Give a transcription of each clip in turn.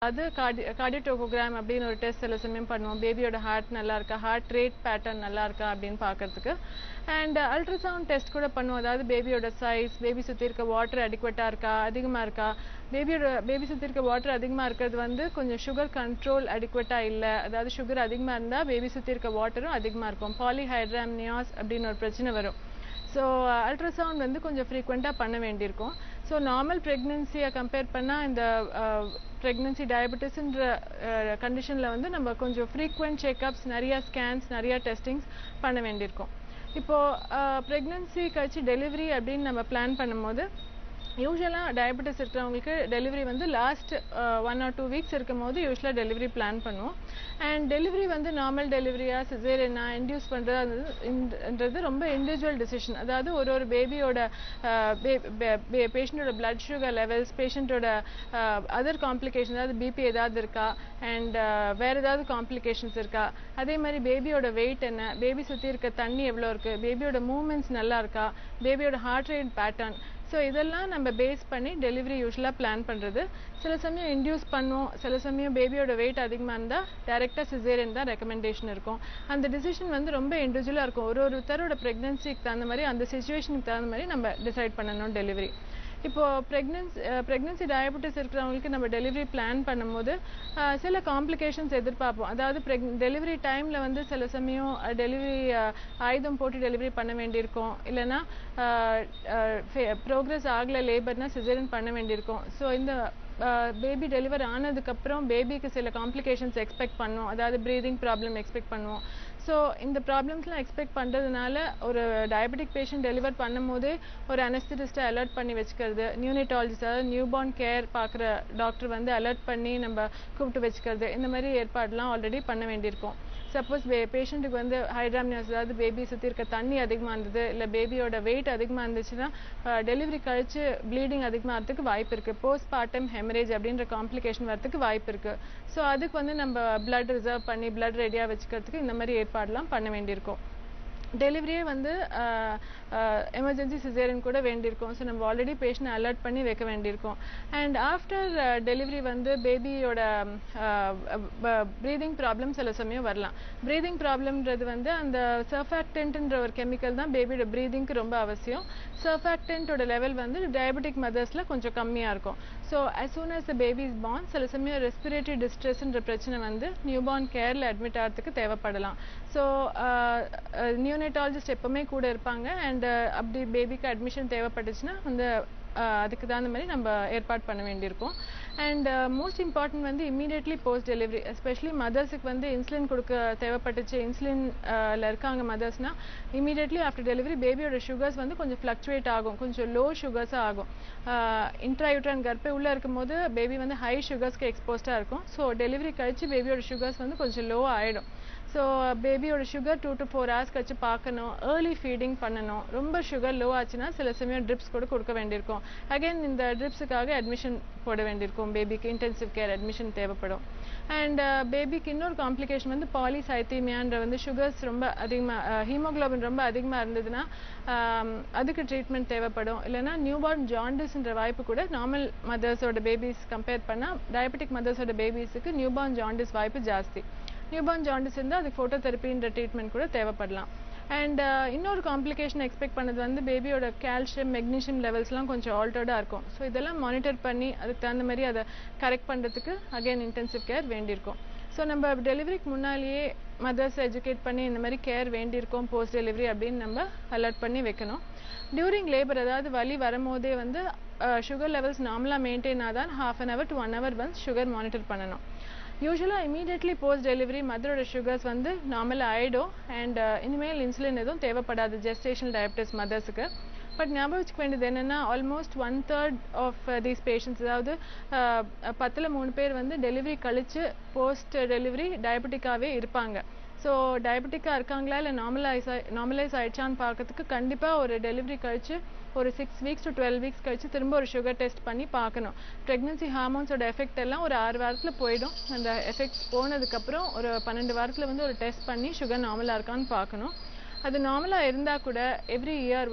அது கார்டியோடோகோகிராம் அப்படின்னு ஒரு டெஸ்ட் சில சமயம் பண்ணுவோம். பேபியோட ஹார்ட் நல்லா இருக்கா, ஹார்ட் ரேட் பேட்டர்ன் நல்லா இருக்கா அப்படின்னு பார்க்கறதுக்கு. அண்ட் அல்ட்ராசவுண்ட் டெஸ்ட் கூட பண்ணுவோம். அதாவது பேபியோட சைஸ், பேபி சுற்றி இருக்க வாட்டர் அடிக்வெட்டாக இருக்கா, அதிகமாக இருக்கா. பேபி சுற்றி இருக்க வாட்டர் அதிகமாக இருக்கிறது வந்து கொஞ்சம் சுகர் கண்ட்ரோல் அடிக்வெட்டாக இல்லை. அதாவது சுகர் அதிகமாக இருந்தால் பேபி சுற்றி இருக்க வாட்டரும் அதிகமாக இருக்கும். பாலிஹைட்ராம்னியாஸ் அப்படின்னு ஒரு பிரச்சனை வரும். ஸோ அல்ட்ராசவுண்ட் வந்து கொஞ்சம் ஃப்ரீக்வெண்ட்டாக பண்ண வேண்டியிருக்கும். ஸோ நார்மல் ப்ரெக்னென்சியை கம்பேர் பண்ணால் இந்த ப்ரெக்னென்சி டயபெட்டிஸ்ன்ற கண்டிஷனில் வந்து நம்ம கொஞ்சம் ஃப்ரீக்வெண்ட் செக்அப்ஸ், நிறையா ஸ்கேன்ஸ், நிறையா டெஸ்டிங்ஸ் பண்ண வேண்டியிருக்கும். இப்போது ப்ரெக்னென்சி கழிச்சு டெலிவரி அப்படின்னு நம்ம பிளான் பண்ணும்போது யூஸ்வலாக டயபெட்டிஸ் இருக்கிறவங்களுக்கு டெலிவரி வந்து லாஸ்ட் 1 or 2 வீக்ஸ் இருக்கும் போது யூஸ்வலாக டெலிவரி பிளான் பண்ணுவோம். அண்ட் டெலிவரி வந்து நார்மல் டெலிவரியா, சிசேரியனா, இன்டியூஸ் பண்ணுறதுன்றது ரொம்ப இண்டிவிஜுவல் டிசிஷன். அதாவது ஒரு பேபியோட பேஷண்ட்டோட பிளட் சுகர் லெவல்ஸ், பேஷண்ட்டோட அதர் காம்ப்ளிகேஷன், அதாவது பிபி ஏதாவது இருக்கா, அண்ட் வேறு ஏதாவது காம்ப்ளிகேஷன்ஸ் இருக்கா, அதே மாதிரி பேபியோட வெயிட் என்ன, பேபி சுற்றி இருக்க தண்ணி எவ்வளோ இருக்குது, பேபியோட மூவ்மெண்ட்ஸ் நல்லா இருக்கா, பேபியோட ஹார்ட் ரேட் பேட்டர்ன். ஸோ இதெல்லாம் நம்ம பேஸ் பண்ணி டெலிவரி யூஸ்வலாக பிளான் பண்ணுறது. சில சமயம் இன்டியூஸ் பண்ணுவோம், சில சமயம் பேபியோட வெயிட் அதிகமாக இருந்தால் டைரெக்டாக சிசேரியன் தான் ரெக்கமெண்டேஷன் இருக்கும். அந்த டிசிஷன் வந்து ரொம்ப இண்டிவிஜுவலாக இருக்கும். ஒருத்தரோட ப்ரெக்னென்சிக்கு தகுந்த மாதிரி, அந்த சிச்சுவேஷனுக்கு தகுந்த மாதிரி நம்ம டிசைட் பண்ணணும் டெலிவரி. இப்போது ப்ரெக்னென்சி டயபெட்டிஸ் இருக்கிறவங்களுக்கு நம்ம டெலிவரி பிளான் பண்ணும்போது சில காம்ப்ளிகேஷன்ஸ் எதிர்பார்ப்போம். அதாவது டெலிவரி டைமில் வந்து சில சமயம் டெலிவரி ஆயுதம் போட்டு டெலிவரி பண்ண வேண்டியிருக்கும், இல்லைன்னா ப்ரோக்ரஸ் ஆகலை லேபர்னா சிசேரியன் பண்ண வேண்டியிருக்கும். ஸோ இந்த பேபி டெலிவரி ஆனதுக்கப்புறம் பேபிக்கு சில காம்ப்ளிகேஷன்ஸ் எக்ஸ்பெக்ட் பண்ணுவோம். அதாவது ப்ரீதிங் ப்ராப்ளம் எக்ஸ்பெக்ட் பண்ணுவோம். ஸோ இந்த ப்ராப்ளம்ஸ்லாம் எக்ஸ்பெக்ட் பண்ணுறதுனால ஒரு டயபெட்டிக் பேஷண்ட் டெலிவர் பண்ணும் போதே ஒரு அனஸ்தட்டிஸ்ட்டை அலர்ட் பண்ணி வச்சுக்கிறது, நியூனட்டாலஜிஸ்ட் அதாவது நியூபார்ன் கேர் பார்க்குற டாக்டர் வந்து அலர்ட் பண்ணி நம்ம கூப்பிட்டு வச்சுக்கிறது, இந்த மாதிரி ஏற்பாடுலாம் ஆல்ரெடி பண்ண வேண்டியிருக்கும். சப்போஸ் பேஷண்ட்டுக்கு வந்து ஹைட்ராம்னியாஸ், அதாவது பேபி சுற்றி இருக்க தண்ணி அதிகமாக இருந்தது, இல்லை பேபியோட வெயிட் அதிகமாக இருந்துச்சுன்னா டெலிவரி கழிச்சு ப்ளீடிங் அதிகமாகிறதுக்கு வாய்ப்பு இருக்குது. போஸ்ட் பார்ட்டம் ஹெமரேஜ் அப்படின்ற காம்ப்ளிகேஷன் வரதுக்கு வாய்ப்பு இருக்குது. ஸோ அதுக்கு வந்து நம்ம பிளட் ரிசர்வ் பண்ணி பிளட் ரெடியாக வச்சுக்கிறதுக்கு இந்த மாதிரி ஏற்பாடுலாம் பண்ண வேண்டியிருக்கும். டெலிவரியே வந்து எமர்ஜென்சி சிசேரியன் கூட வேண்டியிருக்கும். ஸோ நம்ம ஆல்ரெடி பேஷண்ட் அலர்ட் பண்ணி வைக்க வேண்டியிருக்கும். அண்ட் ஆஃப்டர் டெலிவரி வந்து பேபியோட ப்ரீதிங் ப்ராப்ளம் சில சமயம் வரலாம். ப்ரீதிங் ப்ராப்ளம்ன்றது வந்து அந்த சர்ஃபாக்டன்ட்ன்ற ஒரு கெமிக்கல் தான் பேபியோட ப்ரீதிங்க்கு ரொம்ப அவசியம். சர்ஃபாக்டன்ட்டோட லெவல் வந்து டயபெட்டிக் மதர்ஸில் கொஞ்சம் கம்மியாக இருக்கும். So as soon as the baby is born சில சமயம் ரெஸ்பிரேட்டரி டிஸ்ட்ரெஸ்ன்ற பிரச்சனை வந்து நியூபார்ன் கேரில் அட்மிட் ஆகிறதுக்கு தேவைப்படலாம். ஸோ நியூனட்டாலஜிஸ்ட் எப்பவுமே கூட இருப்பாங்க. அண்ட் அப்படி பேபிக்கு அட்மிஷன் தேவைப்பட்டுச்சுன்னா வந்து அதுக்கு தகுந்த மாதிரி நம்ம ஏற்பாடு பண்ண வேண்டியிருக்கும். அண்ட் மோஸ்ட் இம்பார்ட்டன்ட் வந்து இம்மீடியட்லி போஸ்ட் டெலிவரி, எஸ்பெஷலி மதர்ஸுக்கு வந்து இன்சுலின் கொடுக்க தேவைப்பட்டுச்சு, இன்சுலின்ல இருக்காங்க மதர்ஸ்னால் இம்மீடியட்லி ஆஃப்டர் டெலிவரி பேபியோட சுகர்ஸ் வந்து கொஞ்சம் ஃப்ளக்சுவேட் ஆகும், கொஞ்சம் லோ சுகர்ஸாக ஆகும். இன்ட்ராயூட்ரன் கர்ப்பை உள்ளே இருக்கும்போது பேபி வந்து ஹை சுகர்ஸ்க்கு எக்ஸ்போஸ்டாக இருக்கும். ஸோ டெலிவரி கழிச்சு பேபியோட சுகர்ஸ் வந்து கொஞ்சம் லோ ஆகிடும். ஸோ பேபியோட சுகர் 2 to 4 hours கழிச்சு பார்க்கணும், ஏர்லி ஃபீடிங் பண்ணணும். ரொம்ப சுகர் லோ ஆச்சுன்னா சில சமயம் ட்ரிப்ஸ் கூட கொடுக்க வேண்டியிருக்கும். அகைன் இந்த ட்ரிப்ஸுக்காக அட்மிஷன் போட வேண்டியிருக்கும், பேபிக்கு இன்டென்சிவ் கேர் அட்மிஷன் தேவைப்படும். அண்ட் பேபிக்கு இன்னொரு காம்ப்ளிகேஷன் வந்து பாலிசைத்தீமியான்ற வந்து சுகர்ஸ் ரொம்ப அதிகமாக, ஹீமோக்ளோபின் ரொம்ப அதிகமாக இருந்ததுன்னா அதுக்கு ட்ரீட்மெண்ட் தேவைப்படும். இல்லைனா நியூபார்ன் ஜாண்டிஸ்ன்ற வாய்ப்பு கூட நார்மல் மதர்ஸோட பேபிஸ் கம்பேர் பண்ணால் டயபெட்டிக் மதர்ஸோட பேபிஸுக்கு நியூபார்ன் ஜாண்டிஸ் வாய்ப்பு ஜாஸ்தி. நியூபார்ன் ஜாண்டிஸ் இருந்தால் அதுக்கு ஃபோட்டோதெரப்பின்ற ட்ரீட்மெண்ட் கூட தேவைப்படலாம். அண்ட் இன்னொரு காம்ப்ளிகேஷன் எக்ஸ்பெக்ட் பண்ணது வந்து பேபியோட கால்சியம், மெக்னீஷியம் லெவல்ஸ்லாம் கொஞ்சம் ஆல்டர்டாக இருக்கும். ஸோ இதெல்லாம் மானிட்டர் பண்ணி அதுக்கு தகுந்த மாதிரி அதை கரெக்ட் பண்ணுறதுக்கு அகைன் இன்டென்சிவ் கேர் வேண்டியிருக்கும். ஸோ நம்ம டெலிவரிக்கு முன்னாலேயே மதர்ஸ் எஜுகேட் பண்ணி இந்த மாதிரி கேர் வேண்டியிருக்கோம் போஸ்ட் டெலிவரி அப்படின்னு நம்ம அலர்ட் பண்ணி வைக்கணும். டியூரிங் லேபர், அதாவது வலி வரும்போதே வந்து சுகர் லெவல்ஸ் நார்மலாக மெயின்டைன் ஆதான் half an hour to 1 hour once sugar monitor பண்ணணும். யூஸ்வலாக இமீடியட்லி போஸ்ட் டெலிவரி மதரோட சுகர்ஸ் வந்து நார்மலாக ஆகிடும். அண்ட் இனிமேல் இன்சுலின் எதுவும் தேவைப்படாது ஜெஸ்டேஷனல் டயபெட்டிஸ் மதர்ஸுக்கு. பட் ஞாபகம் வச்சுக்க வேண்டியது என்னென்னா ஆல்மோஸ்ட் 1/3 ஆஃப் தீஸ் பேஷண்ட்ஸ், அதாவது 10ல் 3 பேர் வந்து டெலிவரி கழிச்சு போஸ்ட் டெலிவரி டயபெட்டிக்காகவே இருப்பாங்க. ஸோ டயபெட்டிக்காக இருக்காங்களா இல்லை நார்மலைஸ் ஆகிடுச்சான்னு பார்க்கறதுக்கு கண்டிப்பாக ஒரு டெலிவரி கழிச்சு ஒரு 6 weeks to 12 weeks கழிச்சு திரும்ப ஒரு சுகர் டெஸ்ட் பண்ணி பார்க்கணும். ப்ரெக்னென்சி ஹார்மோன்ஸோட எஃபெக்ட் எல்லாம் ஒரு 6 வாரத்தில் போயிடும். அந்த எஃபெக்ட் போனதுக்கப்புறம் ஒரு 12 வாரத்தில் வந்து ஒரு டெஸ்ட் பண்ணி சுகர் நார்மலாக இருக்கான்னு பார்க்கணும். அது நார்மலாக இருந்தால் கூட every year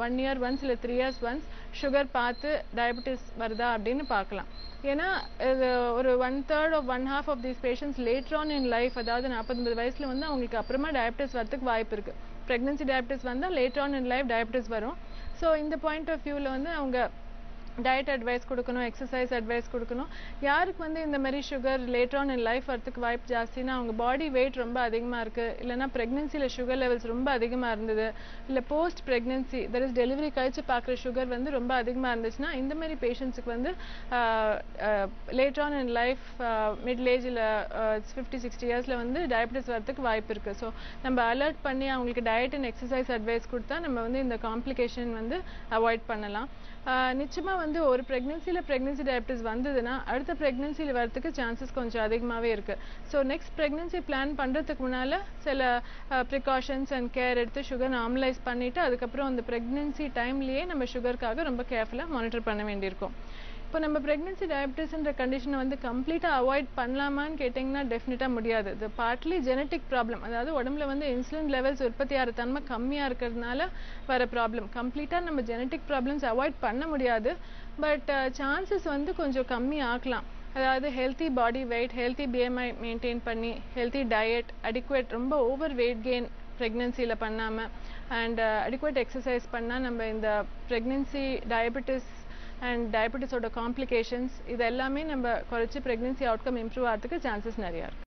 one year once இல்லை 3 years ஒன்ஸ் சுகர் பார்த்து டயபெட்டிஸ் வருதா அப்படின்னு பார்க்கலாம். ஏன்னா இது ஒரு 1/3 or 1/2 of these patients later on in life, அதாவது 40-50 வயசுல வந்து அவங்களுக்கு அப்புறமா டயபெட்டிஸ் வரதுக்கு வாய்ப்பு இருக்கு. பிரெக்னன்சி டயபெட்டிஸ் வந்தா later on in life diabetes வரும். ஸோ இந்த பாயிண்ட் ஆஃப் வியூவில் வந்து அவங்க டயட் அட்வைஸ் கொடுக்கணும், எக்ஸசைஸ் அட்வைஸ் கொடுக்கணும். யாருக்கு வந்து இந்த மாதிரி sugar later on in life வரதுக்கு வாய்ப்பு ஜாஸ்தினா, அவங்க பாடி வெயிட் ரொம்ப அதிகமாக இருக்குது, இல்லைனா ப்ரெக்னென்சியில் சுகர் லெவல்ஸ் ரொம்ப அதிகமாக இருந்தது, இல்லை post pregnancy that is delivery கழிச்சு பார்க்குற சுகர் வந்து ரொம்ப அதிகமாக இருந்துச்சுன்னா, இந்த மாதிரி பேஷண்ட்ஸுக்கு வந்து later on in life middle ஏஜில் 50-60 இயர்ஸில் வந்து டயபெட்டிஸ் வரதுக்கு வாய்ப்பு இருக்குது. ஸோ நம்ம அலர்ட் பண்ணி அவங்களுக்கு டயட் அண்ட் எக்ஸசைஸ் அட்வைஸ் கொடுத்தா நம்ம வந்து இந்த காம்ப்ளிகேஷன் வந்து அவாய்ட் பண்ணலாம். நிச்சயமா வந்து ஒரு பிரெக்னன்சி டயபெட்டிஸ் வந்ததுன்னா அடுத்த பிரெக்னன்சியில் வரதுக்கு சான்சஸ் கொஞ்சம் அதிகமாகவே இருக்கு. ஸோ நெக்ஸ்ட் பிரெக்னன்சி பிளான் பண்ணுறதுக்கு முன்னால் சில ப்ரிகாஷன்ஸ் அண்ட் கேர் எடுத்து சுகர் நார்மலைஸ் பண்ணிவிட்டு அதுக்கப்புறம் அந்த பிரெக்னன்சி டைம்லேயே நம்ம சுகருக்காக ரொம்ப கேர்ஃபுல்லாக மானிட்டர் பண்ண வேண்டியிருக்கும். இப்போ நம்ம பிரெக்னன்சி டயபெட்டிஸ்ன்ற கண்டிஷனை வந்து கம்ப்ளீட்டாக அவாய்ட் பண்ணலாமான்னு கேட்டிங்கன்னா டெஃபினட்டாக முடியாது. இது பார்ட்லி ஜெனட்டிக் ப்ராப்ளம், அதாவது உடம்புல வந்து இன்சுலின் லெவல்ஸ் உற்பத்தி ஆகிற தன்மை கம்மியாக இருக்கிறதுனால வர ப்ராப்ளம். கம்ப்ளீட்டாக நம்ம ஜெனட்டிக் ப்ராப்ளம்ஸ் அவாய்ட் பண்ண முடியாது, பட் சான்சஸ் வந்து கொஞ்சம் கம்மி ஆக்கலாம். அதாவது healthy body weight, healthy BMI maintain பண்ணி, ஹெல்த்தி டயட், அடிக்குவேட் ரொம்ப ஓவர் வெயிட் கெயின் ப்ரெக்னன்சியில் பண்ணாமல் அண்ட் அடிக்குவேட் எக்ஸசைஸ் பண்ணால் நம்ம இந்த ப்ரெக்னன்சி டயபெட்டிஸ் அண்ட் டயபெட்டிஸோட காம்ப்ளிகேஷன்ஸ் இது எல்லாமே நம்ம குறைச்சி ப்ரெக்னன்சி அவுட்கம் இம்ப்ரூவ் ஆகிறதுக்கு சான்சஸ் நிறையா இருக்குது.